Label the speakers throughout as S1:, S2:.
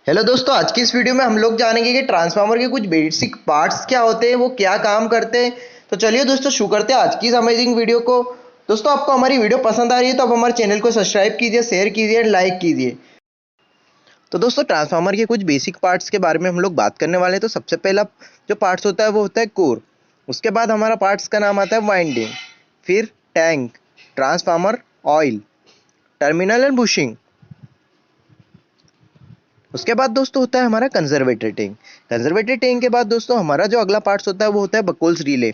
S1: Hello दोस्तों, आज की इस वीडियो में हम लोग जानेंगे कि ट्रांसफार्मर के कुछ बेसिक पार्ट्स क्या होते हैं, वो क्या काम करते हैं। तो चलिए दोस्तों शुरू करते हैं आज की इस अमेजिंग वीडियो को। दोस्तों, आपको हमारी वीडियो पसंद आ रही है तो आप हमारे चैनल को सब्सक्राइब कीजिए, शेयर कीजिए एंड लाइक कीजिए। तो दोस्तों, ट्रांसफार्मर के कुछ बेसिक पार्ट्स के बारे में हम लोग बात करने वाले हैं। तो सबसे पहला जो पार्ट्स होता है वो होता है कोर। उसके बाद हमारा पार्ट्स का नाम आता है वाइंडिंग, फिर tank, transformer, oil, terminal and bushing. उसके बाद दोस्तों होता है हमारा कंजर्वेटर टैंक। कंजर्वेटर टैंक के बाद दोस्तों हमारा जो अगला पार्ट्स होता है वो होता है बकोल्स रिले।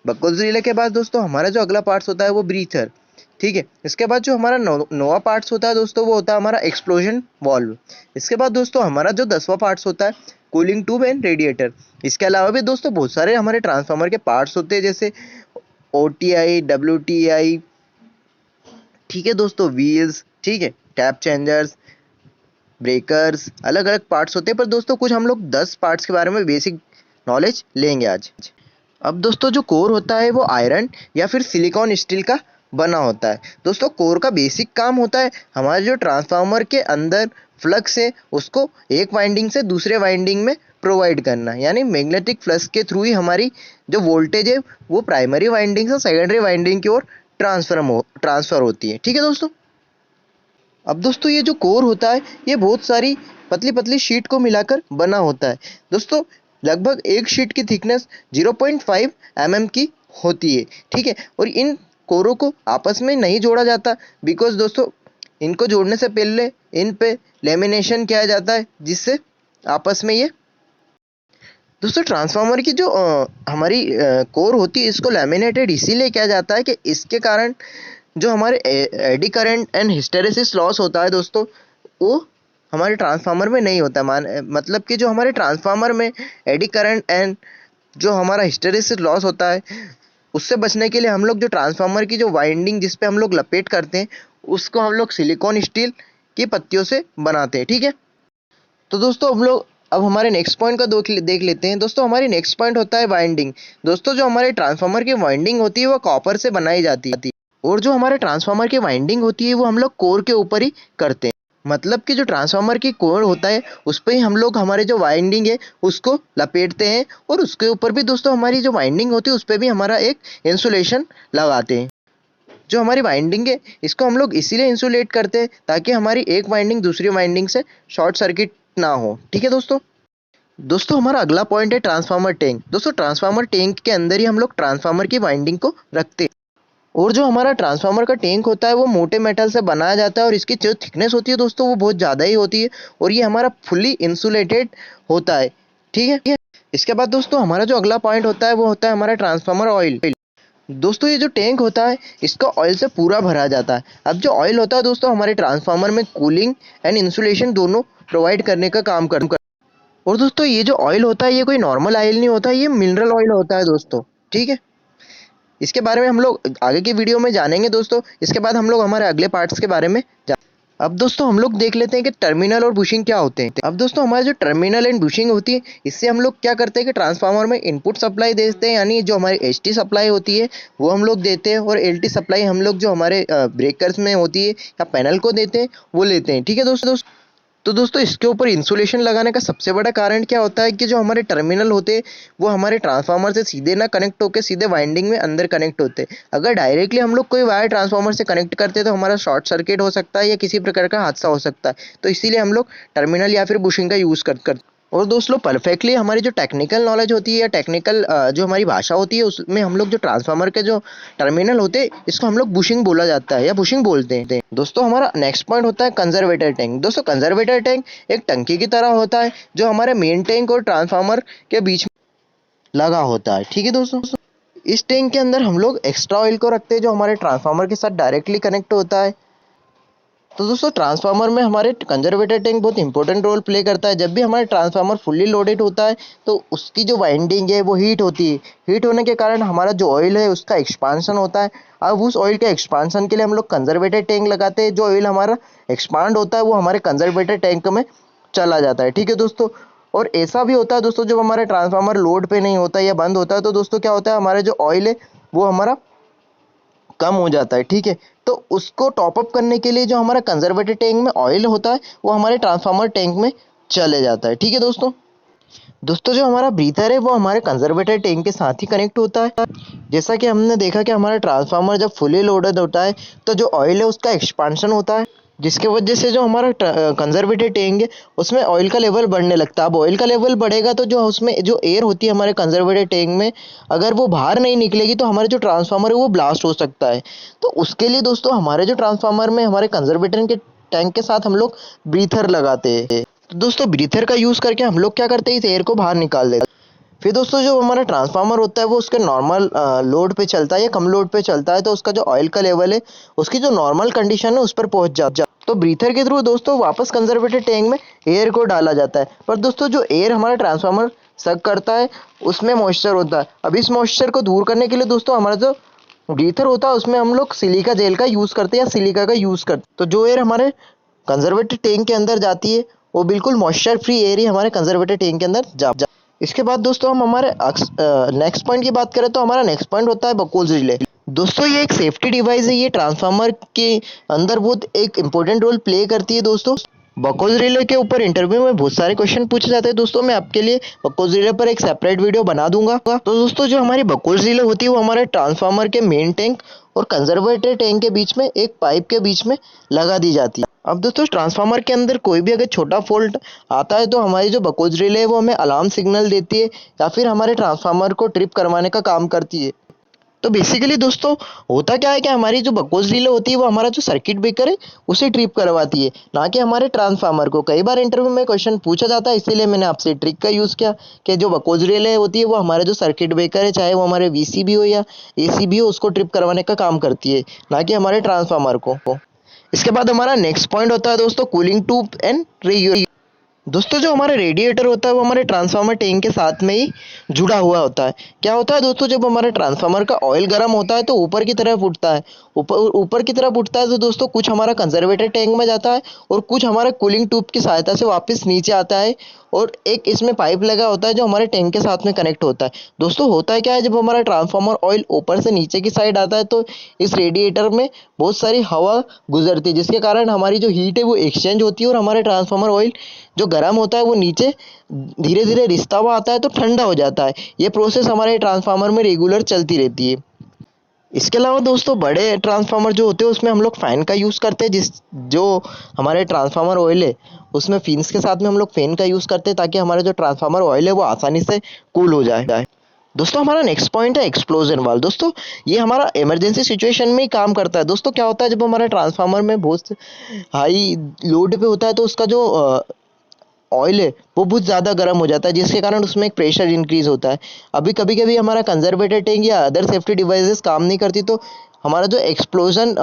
S1: बकोल्स रिले के बाद दोस्तों हमारा जो अगला पार्ट्स होता है वो ब्रीथर। ठीक है, इसके बाद जो हमारा नोवा पार्ट्स होता है दोस्तों वो होता है हमारा एक्सप्लोजन वॉल्व। इसके बाद दोस्तों हमारा जो 10वां पार्ट्स होता है कूलिंग ट्यूब एंड रेडिएटर। इसके अलावा भी दोस्तों बहुत सारे हमारे ट्रांसफार्मर के पार्ट्स होते हैं, जैसे OTI, WTI। ठीक है दोस्तों, व्हील्स, ठीक है, टैप चेंजर्स, ब्रेकर्स, अलग अलग पार्ट्स होते हैं। पर दोस्तों कुछ हम लोग 10 पार्ट्स के बारे में बेसिक नॉलेज लेंगे आज। अब दोस्तों जो कोर होता है वो आयरन या फिर सिलिकॉन स्टील का बना होता है। दोस्तों कोर का बेसिक काम होता है हमारे जो ट्रांसफार्मर के अंदर फ्लक्स है उसको एक वाइंडिंग से दूसरे वाइंडिंग में प्रोवाइड करना, यानी मैग्नेटिक फ्लक्स के थ्रू ही हमारी जो वोल्टेज है वो प्राइमरी वाइंडिंग से सेकेंडरी वाइंडिंग की ओर ट्रांसफर होती है। ठीक है दोस्तों। अब दोस्तों ये जो कोर होता है ये बहुत सारी पतली पतली शीट को मिलाकर बना होता है। दोस्तों लगभग एक शीट की थिकनेस 0.5 mm की होती है। ठीक है, और इन कोरों को आपस में नहीं जोड़ा जाता, बिकॉज दोस्तों इनको जोड़ने से पहले इन पे लेमिनेशन किया जाता है, जिससे आपस में ये दोस्तों ट्रांसफार्मर की जो हमारी कोर होती है इसको लेमिनेटेड इसीलिए किया जाता है कि इसके कारण जो हमारे eddy current and hysteresis loss होता है दोस्तों वो हमारे ट्रांसफार्मर में नहीं होता। मतलब कि जो हमारे ट्रांसफार्मर में एडी करंट एंड जो हमारा हिस्टेरेसिस लॉस होता है उससे बचने के लिए हम लोग जो ट्रांसफार्मर की जो वाइंडिंग जिस पे हम लोग लपेट करते हैं उसको हम लोग सिलिकॉन स्टील की पत्तियों से बनाते हैं। ठीक है, तो दोस्तों हम लोग अब हमारे नेक्स्ट पॉइंट का देख लेते हैं। दोस्तों हमारी नेक्स्ट पॉइंट होता है वाइंडिंग। दोस्तों जो हमारे ट्रांसफार्मर की वाइंडिंग होती है वो कॉपर से बनाई जाती है, और जो हमारे ट्रांसफार्मर की वाइंडिंग होती है वो हम लोग कोर के ऊपर ही करते हैं। मतलब कि जो ट्रांसफार्मर की कोर होता है उस पर ही हम लोग हमारे जो वाइंडिंग है उसको लपेटते हैं, और उसके ऊपर भी दोस्तों हमारी जो वाइंडिंग होती है उस पर भी हमारा एक इंसुलेशन लगाते हैं। जो हमारी वाइंडिंग है इसको हम लोग इसीलिए इंसुलेट करते हैं ताकि हमारी एक वाइंडिंग दूसरी वाइंडिंग से शॉर्ट सर्किट ना हो। ठीक है दोस्तों। दोस्तों हमारा अगला पॉइंट है ट्रांसफार्मर टैंक। दोस्तों ट्रांसफार्मर टैंक के अंदर ही हम लोग ट्रांसफार्मर की वाइंडिंग को रखते हैं, और जो हमारा ट्रांसफार्मर का टैंक होता है वो मोटे मेटल से बनाया जाता है, और इसकी जो थिकनेस होती है दोस्तों वो बहुत ज़्यादा ही होती है, और ये हमारा फुल्ली इंसुलेटेड होता है। ठीक है, इसके बाद दोस्तों हमारा जो अगला पॉइंट होता है वो होता है हमारा ट्रांसफार्मर ऑयल। दोस्तों ये जो टैंक होता है इसका ऑयल से पूरा भरा जाता है। अब जो ऑयल होता है दोस्तों हमारे ट्रांसफार्मर में कूलिंग एंड इंसुलेशन दोनों प्रोवाइड करने का काम करता है। और दोस्तों ये जो ऑयल होता है ये कोई नॉर्मल ऑयल नहीं होता, ये मिनरल ऑयल होता है दोस्तों। ठीक है, इसके बारे में हम लोग आगे की वीडियो में जानेंगे दोस्तों। इसके बाद हम लोग हमारे अगले पार्ट्स के बारे में अब दोस्तों हम लोग देख लेते हैं कि टर्मिनल और बुशिंग क्या होते हैं। अब दोस्तों हमारे जो टर्मिनल एंड बुशिंग होती है इससे हम लोग क्या करते हैं कि ट्रांसफार्मर में इनपुट सप्लाई देते हैं, यानी जो हमारी HT सप्लाई होती है वो हम लोग देते हैं, और LT सप्लाई हम लोग जो हमारे ब्रेकर्स में होती है या पैनल को देते हैं वो लेते हैं। ठीक है दोस्तों। तो दोस्तों इसके ऊपर इंसुलेशन लगाने का सबसे बड़ा कारण क्या होता है कि जो हमारे टर्मिनल होते हैं वो हमारे ट्रांसफार्मर से सीधे ना कनेक्ट होकर सीधे वाइंडिंग में अंदर कनेक्ट होते हैं। अगर डायरेक्टली हम लोग कोई वायर ट्रांसफार्मर से कनेक्ट करते हैं तो हमारा शॉर्ट सर्किट हो सकता है या किसी प्रकार का हादसा हो सकता है, तो इसीलिए हम लोग टर्मिनल या फिर बुशिंग का यूज़ करते। और दोस्तों परफेक्टली हमारी जो टेक्निकल नॉलेज होती है या टेक्निकल जो हमारी भाषा होती है उसमें हम लोग जो ट्रांसफार्मर के जो टर्मिनल होते हैं इसको हम लोग बुशिंग बोला जाता है या बुशिंग बोलते हैं। दोस्तों हमारा नेक्स्ट पॉइंट होता है कंजर्वेटर टैंक। दोस्तों कंजर्वेटर टैंक एक टंकी की तरह होता है जो हमारे मेन टैंक और ट्रांसफार्मर के बीच में लगा होता है। ठीक है दोस्तों, इस टैंक के अंदर हम लोग एक्स्ट्रा ऑयल को रखते हैं जो हमारे ट्रांसफार्मर के साथ डायरेक्टली कनेक्ट होता है। तो दोस्तों ट्रांसफार्मर में हमारे कंजर्वेटर टैंक बहुत इंपॉर्टेंट रोल प्ले करता है। जब भी हमारा ट्रांसफार्मर फुल्ली लोडेड होता है तो उसकी जो वाइंडिंग है वो हीट होती है। हीट होने के कारण हमारा जो ऑयल है उसका एक्सपांशन होता है। अब उस ऑयल के एक्सपांशन के लिए हम लोग कंजर्वेटर टैंक लगाते हैं। जो ऑयल हमारा एक्सपांड होता है वो हमारे कंजर्वेटर टैंक में चला जाता है। ठीक है दोस्तों, और ऐसा भी होता है दोस्तों जब हमारा ट्रांसफार्मर लोड पे नहीं होता या बंद होता है तो दोस्तों क्या होता है हमारा जो ऑयल है वो हमारा कम हो जाता है। ठीक है, तो उसको टॉप अप करने के लिए जो हमारा कंजर्वेटर टैंक में ऑयल होता है वो हमारे ट्रांसफार्मर टैंक में चले जाता है। ठीक है दोस्तों। दोस्तों जो हमारा ब्रीथर है वो हमारे कंजर्वेटर टैंक के साथ ही कनेक्ट होता है। जैसा कि हमने देखा कि हमारा ट्रांसफार्मर जब फुली लोडेड होता है तो जो ऑयल है उसका एक्सपांशन होता है, जिसके वजह से जो हमारा कंजर्वेटर टैंक है उसमें ऑयल का लेवल बढ़ने लगता है। अब ऑयल का लेवल बढ़ेगा तो जो उसमें जो एयर होती है हमारे कंजर्वेटर टैंक में, अगर वो बाहर नहीं निकलेगी तो हमारे जो ट्रांसफार्मर है वो ब्लास्ट हो सकता है। तो उसके लिए दोस्तों हमारे जो ट्रांसफार्मर में हमारे कंजर्वेटर के टैंक के साथ हम लोग ब्रीथर लगाते हैं। तो दोस्तों ब्रीथर का यूज़ करके हम लोग क्या करते हैं, इस एयर को बाहर निकाल देते हैं। फिर दोस्तों जो हमारा ट्रांसफार्मर होता है वो उसके नॉर्मल लोड पे चलता है या कम लोड पे चलता है, तो उसका जो ऑयल का लेवल है उसकी जो नॉर्मल कंडीशन है उस पर पहुंच जाता है। तो ब्रीथर के थ्रू दोस्तों वापस कंजर्वेटर टैंक में एयर को डाला जाता है। पर दोस्तों जो एयर हमारा ट्रांसफार्मर सक करता है उसमें मॉइस्चर होता है। अब इस मॉइस्चर को दूर करने के लिए दोस्तों हमारा जो ब्रीथर होता है उसमें हम लोग सिलिका जेल का यूज़ करते हैं या सिलिका का यूज़ करते हैं। तो जो एयर हमारे कंजर्वेटर टैंक के अंदर जाती है वो बिल्कुल मॉइस्चर फ्री एयर ही हमारे कंजर्वेटर टैंक के अंदर जा। इसके बाद दोस्तों हम हमारे नेक्स्ट पॉइंट की बात करें तो हमारा नेक्स्ट पॉइंट होता है बकोल्स रिले। दोस्तों ये एक सेफ्टी डिवाइस है, ये ट्रांसफार्मर के अंदर बहुत एक इंपॉर्टेंट रोल प्ले करती है। दोस्तों बकोल्स रिले के ऊपर इंटरव्यू में बहुत सारे क्वेश्चन पूछे जाते हैं। दोस्तों मैं आपके लिए बकोल्स रिले पर एक सेपरेट वीडियो बना दूंगा। तो दोस्तों जो हमारी बकोल्स रिले होती है वो हमारे ट्रांसफार्मर के मेन टैंक और कंजर्वेटर टैंक के बीच में एक पाइप के बीच में लगा दी जाती है। अब दोस्तों ट्रांसफार्मर के अंदर कोई भी अगर छोटा फॉल्ट आता है तो हमारी जो बकोल्स रिले है वो हमें अलार्म सिग्नल देती है या फिर हमारे ट्रांसफार्मर को ट्रिप करवाने का काम करती है। तो बेसिकली दोस्तों होता क्या है कि हमारी जो बकोल्स रिले होती है वो हमारा जो सर्किट ब्रेकर है उसे ट्रिप करवाती है, ना कि हमारे ट्रांसफार्मर को। कई बार इंटरव्यू में क्वेश्चन पूछा जाता है, इसीलिए मैंने आपसे ट्रिक का यूज़ किया कि जो बकोल्स रिले होती है वो हमारे जो सर्किट ब्रेकर है, चाहे वो हमारे वीसीबी हो या एसीबी हो, उसको ट्रिप करवाने का काम करती है, ना कि हमारे ट्रांसफार्मर को। इसके बाद हमारा नेक्स्ट पॉइंट होता है दोस्तों कूलिंग ट्यूब एंड रेडिएटर। दोस्तों जो हमारा रेडिएटर होता है वो हमारे ट्रांसफार्मर टैंक के साथ में ही जुड़ा हुआ होता है। क्या होता है दोस्तों, जब हमारे ट्रांसफार्मर का ऑयल गर्म होता है तो ऊपर की तरफ उठता है। ऊपर ऊपर की तरफ उठता है तो दोस्तों कुछ हमारा कंजर्वेटर टैंक में जाता है और कुछ हमारे कूलिंग ट्यूब की सहायता से वापस नीचे आता है, और एक इसमें पाइप लगा होता है जो हमारे टैंक के साथ में कनेक्ट होता है। दोस्तों होता है क्या है, जब हमारा ट्रांसफार्मर ऑयल ऊपर से नीचे की साइड आता है तो इस रेडिएटर में बहुत सारी हवा गुजरती है, जिसके कारण हमारी जो हीट है वो एक्सचेंज होती है और हमारे ट्रांसफार्मर ऑयल जो गर्म होता है वो नीचे धीरे धीरे रिसता हुआ आता है तो ठंडा हो जाता है। ये प्रोसेस हमारे ट्रांसफार्मर में रेगुलर चलती रहती है। इसके अलावा दोस्तों बड़े ट्रांसफार्मर जो होते हैं उसमें हम लोग फ़ैन का यूज़ करते हैं, जिस जो हमारे ट्रांसफार्मर ऑयल है उसमें फिन्स के साथ में हम लोग फ़ैन का यूज़ करते हैं ताकि हमारा जो ट्रांसफार्मर ऑयल है वो आसानी से कूल हो जाए। दोस्तों हमारा नेक्स्ट पॉइंट है एक्सप्लोजन वाल्व। दोस्तों ये हमारा इमरजेंसी सिचुएशन में ही काम करता है। दोस्तों क्या होता है, जब हमारा ट्रांसफार्मर में बहुत हाई लोड पे होता है तो उसका जो ऑयल है वो बहुत ज़्यादा गर्म हो जाता है, जिसके कारण उसमें एक प्रेशर इंक्रीज होता है। अभी कभी कभी हमारा कंजर्वेटर टैंक या अदर सेफ्टी डिवाइसेस काम नहीं करती तो हमारा जो एक्सप्लोजन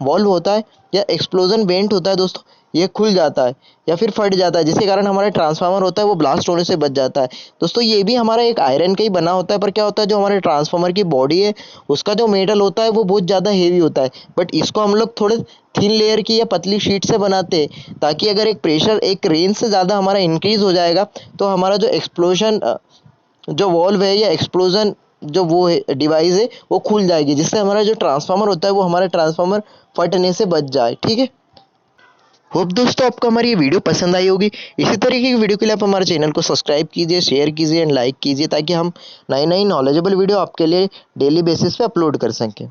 S1: वॉल्व होता है या एक्सप्लोजन वेंट होता है दोस्तों, ये खुल जाता है या फिर फट जाता है, जिसके कारण हमारा ट्रांसफार्मर होता है वो ब्लास्ट होने से बच जाता है। दोस्तों ये भी हमारा एक आयरन का ही बना होता है, पर क्या होता है जो हमारे ट्रांसफार्मर की बॉडी है उसका जो मेटल होता है वो बहुत ज़्यादा हेवी होता है, बट इसको हम लोग थोड़े थिन लेयर की या पतली शीट से बनाते हैं ताकि अगर एक प्रेशर एक रेंज से ज़्यादा हमारा इंक्रीज हो जाएगा तो हमारा जो एक्सप्लोजन जो वॉल्व है या एक्सप्लोजन जो वो है डिवाइस है वो खुल जाएगी, जिससे हमारा जो ट्रांसफार्मर होता है वो हमारा ट्रांसफार्मर फटने से बच जाए। ठीक है। होप दोस्तों आपको हमारी ये वीडियो पसंद आई होगी। इसी तरीके की वीडियो के लिए आप हमारे चैनल को सब्सक्राइब कीजिए, शेयर कीजिए एंड लाइक कीजिए ताकि हम नई नई नॉलेजेबल वीडियो आपके लिए डेली बेसिस पे अपलोड कर सकें।